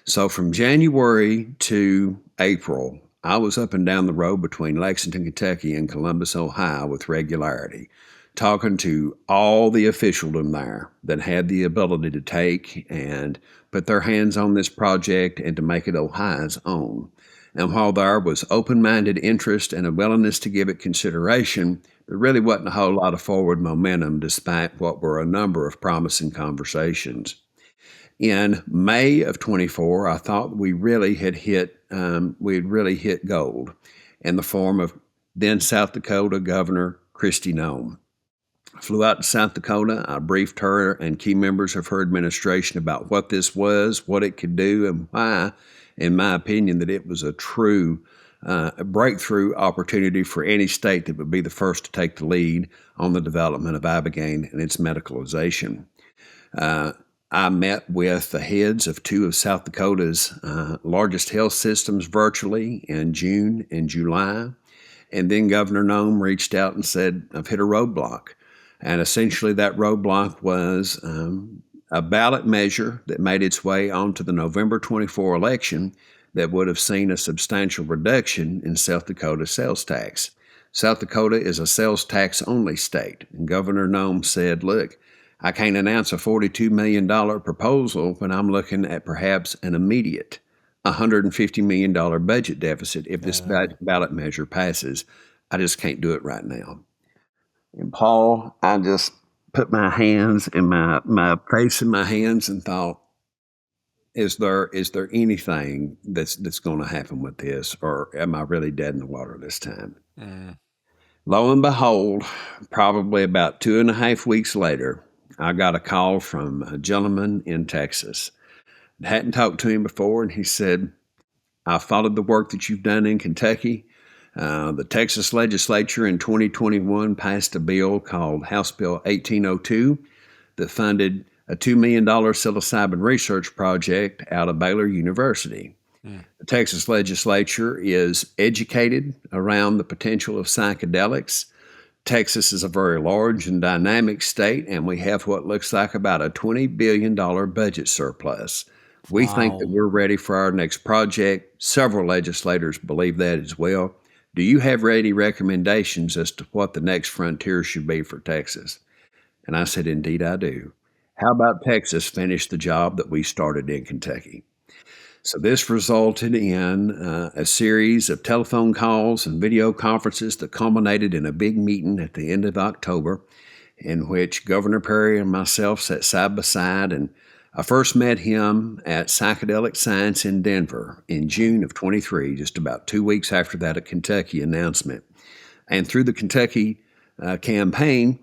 So from January to April, I was up and down the road between Lexington, Kentucky and Columbus, Ohio with regularity, talking to all the officialdom there that had the ability to take and put their hands on this project and to make it Ohio's own. And while there was open-minded interest and a willingness to give it consideration, there really wasn't a whole lot of forward momentum despite what were a number of promising conversations. In May of 24, I thought we had really hit gold in the form of then South Dakota Governor Kristi Noem. I flew out to South Dakota. I briefed her and key members of her administration about what this was, what it could do, and why, in my opinion, that it was a true breakthrough opportunity for any state that would be the first to take the lead on the development of Ibogaine and its medicalization. I met with the heads of two of South Dakota's largest health systems virtually in June and July. And then Governor Noem reached out and said, "I've hit a roadblock." And essentially that roadblock was a ballot measure that made its way onto the November 24 election that would have seen a substantial reduction in South Dakota's sales tax. South Dakota is a sales tax only state. And Governor Noem said, "Look, I can't announce a $42 million proposal when I'm looking at perhaps an immediate $150 million budget deficit if this ballot measure passes. I just can't do it right now." And Paul, I just put my hands in my face in my hands and thought, is there anything that's going to happen with this, or am I really dead in the water this time? Lo and behold, probably about 2.5 weeks later, I got a call from a gentleman in Texas. I hadn't talked to him before, and he said, "I followed the work that you've done in Kentucky. The Texas Legislature in 2021 passed a bill called House Bill 1802 that funded a $2 million psilocybin research project out of Baylor University. The Texas Legislature is educated around the potential of psychedelics. Texas is a very large and dynamic state, and we have what looks like about a $20 billion budget surplus. We think that we're ready for our next project. Several legislators believe that as well. Do you have any recommendations as to what the next frontier should be for Texas?" And I said, "Indeed, I do. How about Texas finish the job that we started in Kentucky?" So this resulted in a series of telephone calls and video conferences that culminated in a big meeting at the end of October, in which Governor Perry and myself sat side by side. And I first met him at Psychedelic Science in Denver in June of 23, just about 2 weeks after that Kentucky announcement. And through the Kentucky campaign,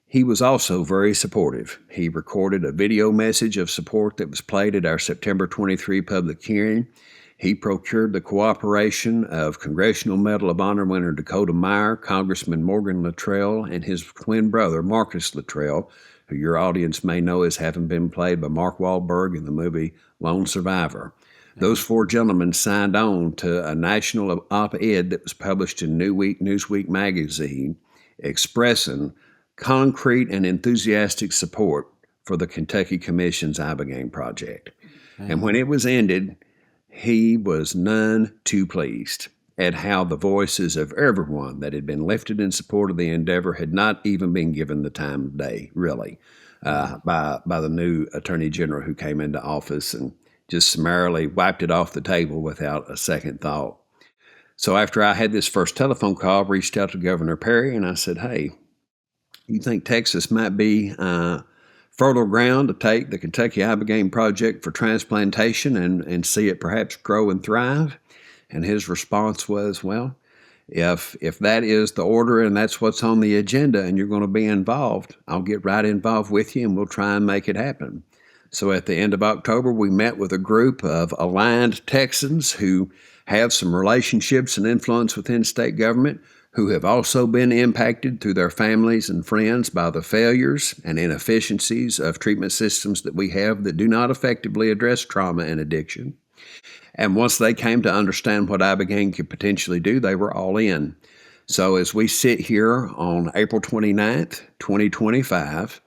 he was also very supportive. He recorded a video message of support that was played at our September 23 public hearing. He procured the cooperation of Congressional Medal of Honor winner Dakota Meyer, Congressman Morgan Luttrell, and his twin brother, Marcus Luttrell, who your audience may know as having been played by Mark Wahlberg in the movie Lone Survivor. Those four gentlemen signed on to a national op-ed that was published in Newsweek magazine expressing concrete and enthusiastic support for the Kentucky Commission's Ibogaine project. And when it was ended, he was none too pleased at how the voices of everyone that had been lifted in support of the endeavor had not even been given the time of day, really, by the new Attorney General who came into office and just summarily wiped it off the table without a second thought. So after I had this first telephone call, I reached out to Governor Perry and I said, hey, you think Texas might be fertile ground to take the Kentucky Ibogaine project for transplantation and see it perhaps grow and thrive? And his response was, well, if that is the order and that's what's on the agenda and you're going to be involved, I'll get right involved with you and we'll try and make it happen. So at the end of October, we met with a group of aligned Texans who have some relationships and influence within state government, who have also been impacted through their families and friends by the failures and inefficiencies of treatment systems that we have that do not effectively address trauma and addiction. And once they came to understand what Ibogaine could potentially do, they were all in. So as we sit here on April 29th, 2025,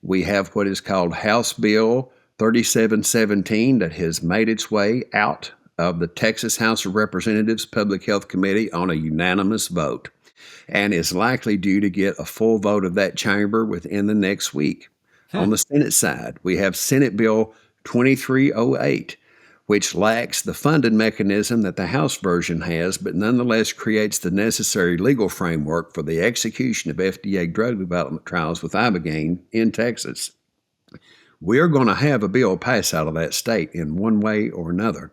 we have what is called House Bill 3717 that has made its way out of the Texas House of Representatives Public Health Committee on a unanimous vote and is likely due to get a full vote of that chamber within the next week. On the Senate side, we have Senate Bill 2308, which lacks the funded mechanism that the House version has, but nonetheless creates the necessary legal framework for the execution of FDA drug development trials with Ibogaine in Texas. We are going to have a bill pass out of that state in one way or another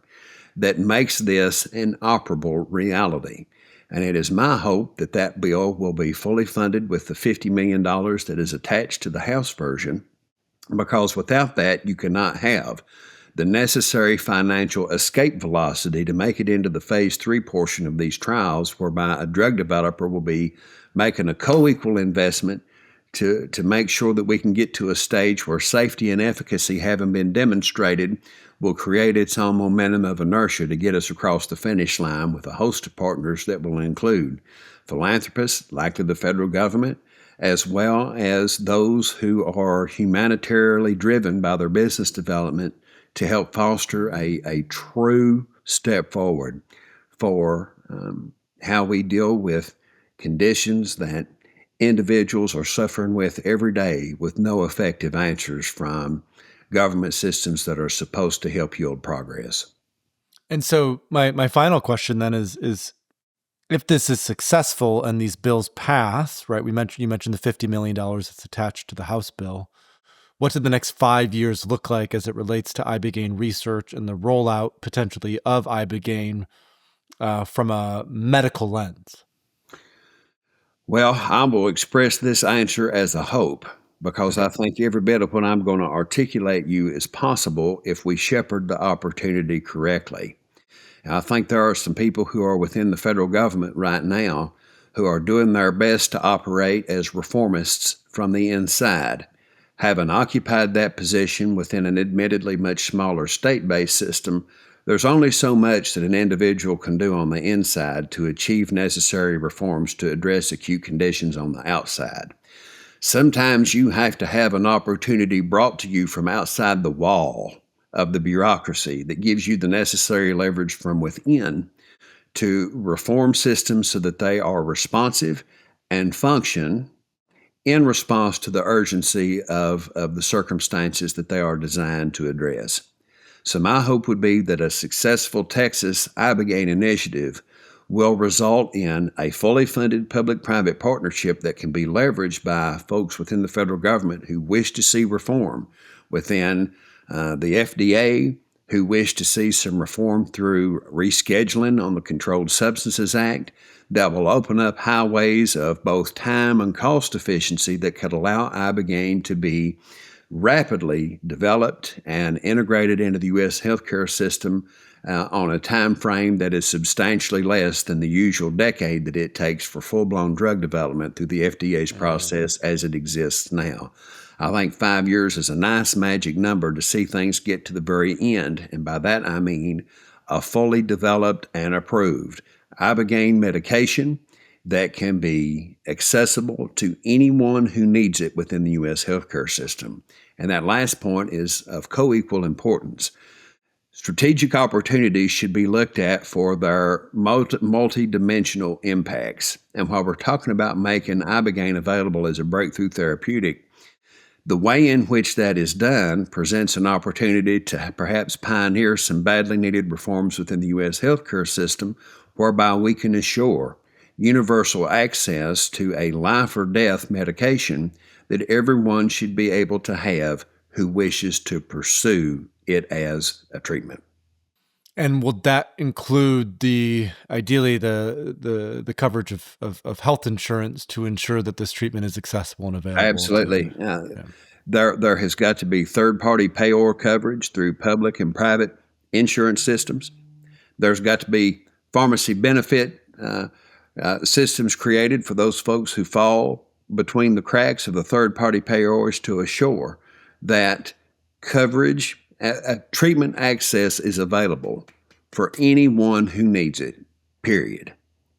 that makes this an operable reality. And it is my hope that that bill will be fully funded with the $50 million that is attached to the House version, because without that, you cannot have the necessary financial escape velocity to make it into the phase 3 portion of these trials, whereby a drug developer will be making a co-equal investment to make sure that we can get to a stage where safety and efficacy, having been demonstrated, will create its own momentum of inertia to get us across the finish line with a host of partners that will include philanthropists, likely the federal government, as well as those who are humanitarily driven by their business development to help foster a true step forward for how we deal with conditions that individuals are suffering with every day with no effective answers from government systems that are supposed to help yield progress. And so my final question then is if this is successful and these bills pass, right? You mentioned the $50 million that's attached to the House bill. What did the next 5 years look like as it relates to Ibogaine research and the rollout potentially of Ibogaine from a medical lens? Well, I will express this answer as a hope, because I think every bit of what I'm going to articulate you is possible if we shepherd the opportunity correctly. And I think there are some people who are within the federal government right now who are doing their best to operate as reformists from the inside. Having occupied that position within an admittedly much smaller state-based system, there's only so much that an individual can do on the inside to achieve necessary reforms to address acute conditions on the outside. Sometimes you have to have an opportunity brought to you from outside the wall of the bureaucracy that gives you the necessary leverage from within to reform systems so that they are responsive and function in response to the urgency of the circumstances that they are designed to address. So my hope would be that a successful Texas Ibogaine initiative will result in a fully funded public-private partnership that can be leveraged by folks within the federal government who wish to see reform, within the FDA, who wish to see some reform through rescheduling on the Controlled Substances Act that will open up highways of both time and cost efficiency that could allow Ibogaine to be rapidly developed and integrated into the U.S. healthcare system on a time frame that is substantially less than the usual decade that it takes for full-blown drug development through the FDA's process as it exists now. I think 5 years is a nice magic number to see things get to the very end, and by that I mean a fully developed and approved Ibogaine medication that can be accessible to anyone who needs it within the U.S. healthcare system. And that last point is of co-equal importance. Strategic opportunities should be looked at for their multi-dimensional impacts. And while we're talking about making Ibogaine available as a breakthrough therapeutic, the way in which that is done presents an opportunity to perhaps pioneer some badly needed reforms within the U.S. healthcare system, whereby we can assure universal access to a life or death medication that everyone should be able to have who wishes to pursue it as a treatment. And would that include ideally the coverage of health insurance to ensure that this treatment is accessible and available? Absolutely. Yeah. There has got to be third-party payor coverage through public and private insurance systems. There's got to be pharmacy benefit systems created for those folks who fall between the cracks of the third-party payors to assure that coverage, treatment access is available for anyone who needs it, period.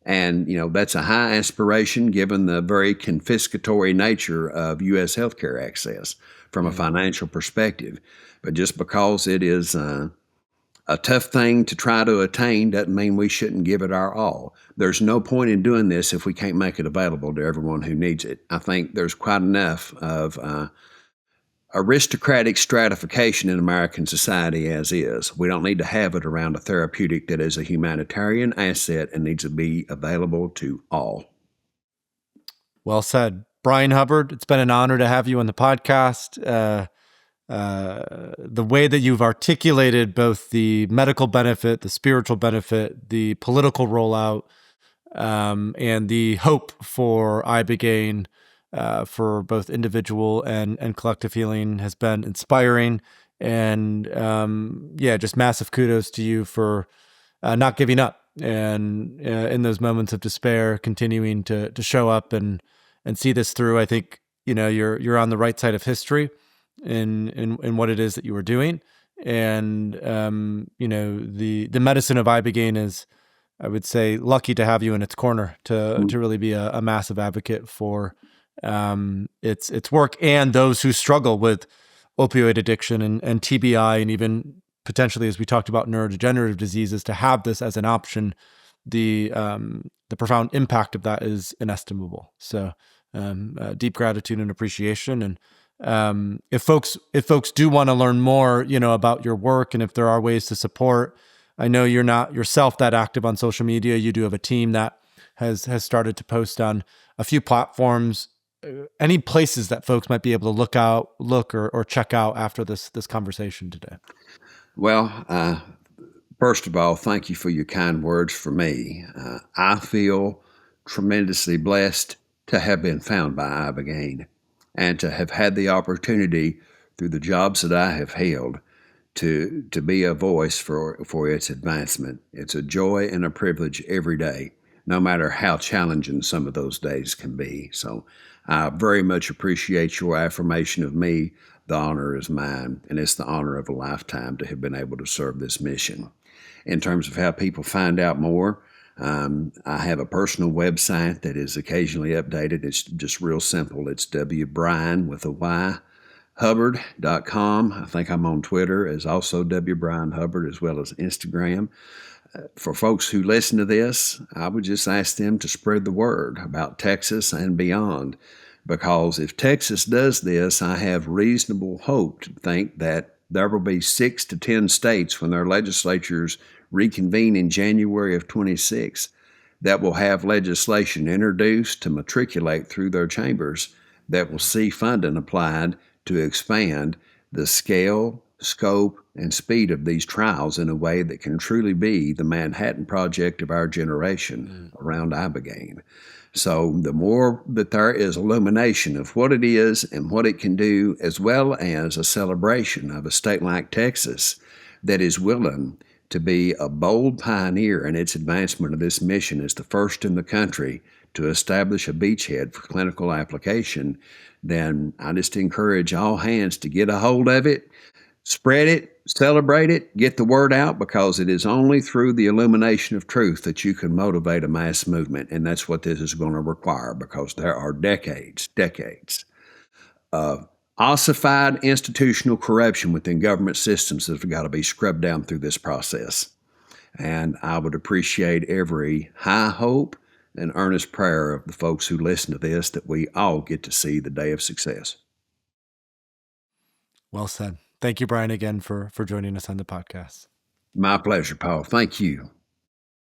And, that's a high aspiration given the very confiscatory nature of U.S. healthcare access from a financial perspective. But just because it is a tough thing to try to attain doesn't mean we shouldn't give it our all. There's no point in doing this if we can't make it available to everyone who needs it. I think there's quite enough of aristocratic stratification in American society as is. We don't need to have it around a therapeutic that is a humanitarian asset and needs to be available to all. Well said. Bryan Hubbard, it's been an honor to have you on the podcast. The way that you've articulated both the medical benefit, the spiritual benefit, the political rollout, and the hope for Ibogaine for both individual and collective healing has been inspiring. And just massive kudos to you for not giving up and in those moments of despair, continuing to show up and see this through. I think you're on the right side of history in what it is that you were doing, and the medicine of Ibogaine is, I would say, lucky to have you in its corner to really be a massive advocate for its work and those who struggle with opioid addiction and TBI, and even potentially, as we talked about, neurodegenerative diseases, to have this as an option. The profound impact of that is inestimable. So deep gratitude and appreciation. And if folks do want to learn more, about your work, and if there are ways to support, I know you're not yourself that active on social media. You do have a team that has started to post on a few platforms. Any places that folks might be able to look or check out after this conversation today? Well, first of all, thank you for your kind words for me. I feel tremendously blessed to have been found by Ibogaine and to have had the opportunity through the jobs that I have held to be a voice for its advancement. It's a joy and a privilege every day, no matter how challenging some of those days can be. So I very much appreciate your affirmation of me. The honor is mine, and it's the honor of a lifetime to have been able to serve this mission. In terms of how people find out more, I have a personal website that is occasionally updated. It's just real simple. It's wbryan with a Y, Hubbard.com. I think I'm on Twitter as also Bryan Hubbard, as well as Instagram. For folks who listen to this, I would just ask them to spread the word about Texas and beyond, because if Texas does this, I have reasonable hope to think that there will be 6 to 10 states when their legislatures reconvene in January of 26 that will have legislation introduced to matriculate through their chambers that will see funding applied to expand the scale, scope, and speed of these trials in a way that can truly be the Manhattan Project of our generation around Ibogaine. So the more that there is illumination of what it is and what it can do, as well as a celebration of a state like Texas that is willing to be a bold pioneer in its advancement of this mission as the first in the country to establish a beachhead for clinical application, then I just encourage all hands to get a hold of it, spread it, celebrate it, get the word out, because it is only through the illumination of truth that you can motivate a mass movement. And that's what this is going to require, because there are decades of ossified institutional corruption within government systems that have got to be scrubbed down through this process. And I would appreciate every high hope and earnest prayer of the folks who listen to this that we all get to see the day of success. Well said. Thank you, Bryan, again for joining us on the podcast. My pleasure, Paul. Thank you.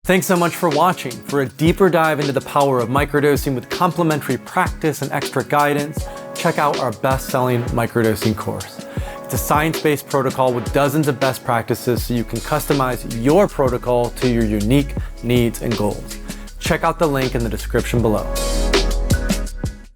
Thanks so much for watching. For a deeper dive into the power of microdosing with complementary practice and extra guidance, check out our best-selling microdosing course. It's a science-based protocol with dozens of best practices so you can customize your protocol to your unique needs and goals. Check out the link in the description below.